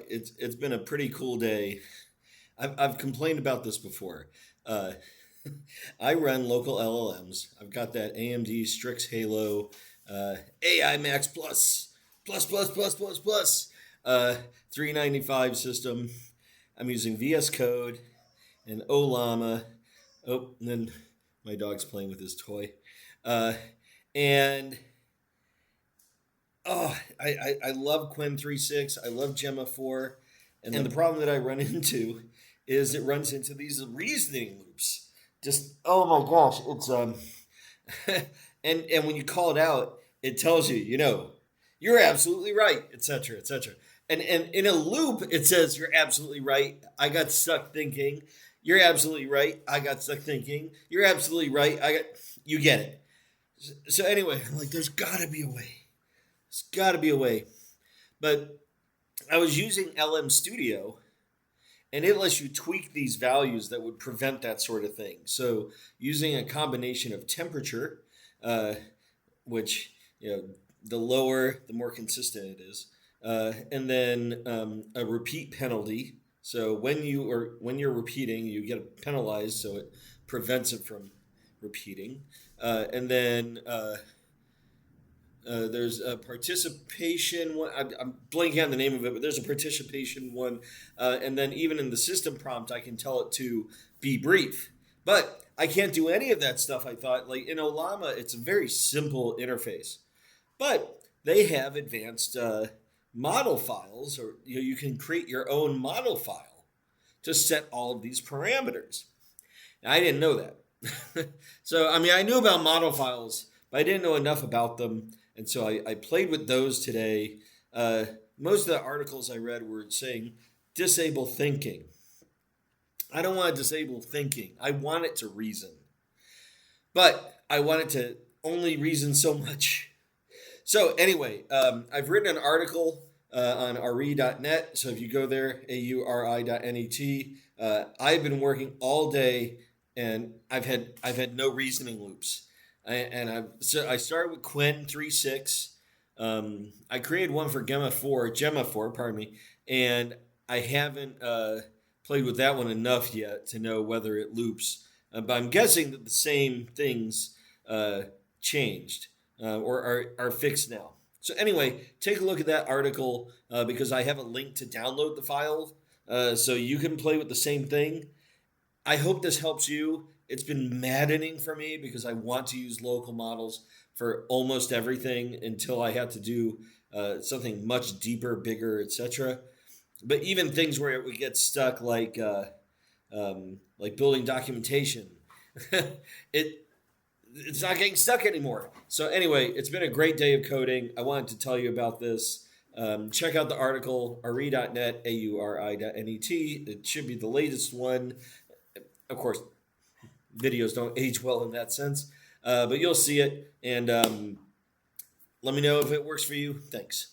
It's been a pretty cool day. I've complained about this before. Uh, I run local LLMs. I've got that AMD Strix Halo AI Max Plus 395 system. I'm using VS Code and Ollama. Oh, and then my dog's playing with his toy. Uh, and I love Qwen 3.6. I love Gemma 4. And the problem that I run into is it runs into these reasoning loops. Just, oh my gosh, it's and when you call it out, it tells you, you're absolutely right, etc., etc. And in a loop, it says you're absolutely right. I got stuck thinking. You're absolutely right. I got stuck thinking. You're absolutely right. You get it. So anyway, I'm like, there's got to be a way. There's got to be a way. But I was using LM Studio, and it lets you tweak these values that would prevent that sort of thing. So using a combination of temperature, uh, which the lower, the more consistent it is, and then a repeat penalty. So when you're repeating, you get penalized, so it prevents it from repeating. And then there's a participation one. I'm blanking on the name of it, but there's a participation one. And then even in the system prompt, I can tell it to be brief. But I can't do any of that stuff. I thought, like in Ollama, it's a very simple interface. But they have advanced model files, or you can create your own model file to set all of these parameters. Now, I didn't know that. So, I mean, I knew about model files, but I didn't know enough about them. And so I played with those today. Most of the articles I read were saying disable thinking. I don't want to disable thinking. I want it to reason. But I want it to only reason so much. So anyway, I've written an article on ari.net. So if you go there, auri.net, I've been working all day, and I've had no reasoning loops. So I started with Qwen 3.6. I created one for Gemma 4, pardon me, and I haven't played with that one enough yet to know whether it loops. But I'm guessing that the same things changed or are fixed now. So anyway, take a look at that article because I have a link to download the file so you can play with the same thing. I hope this helps you. It's been maddening for me because I want to use local models for almost everything until I have to do something much deeper, bigger, etc. But even things where it would get stuck, like building documentation, it's not getting stuck anymore. So anyway, it's been a great day of coding. I wanted to tell you about this. Check out the article, ari.net, auri.net. It should be the latest one. Of course, videos don't age well in that sense, but you'll see it, and let me know if it works for you. Thanks.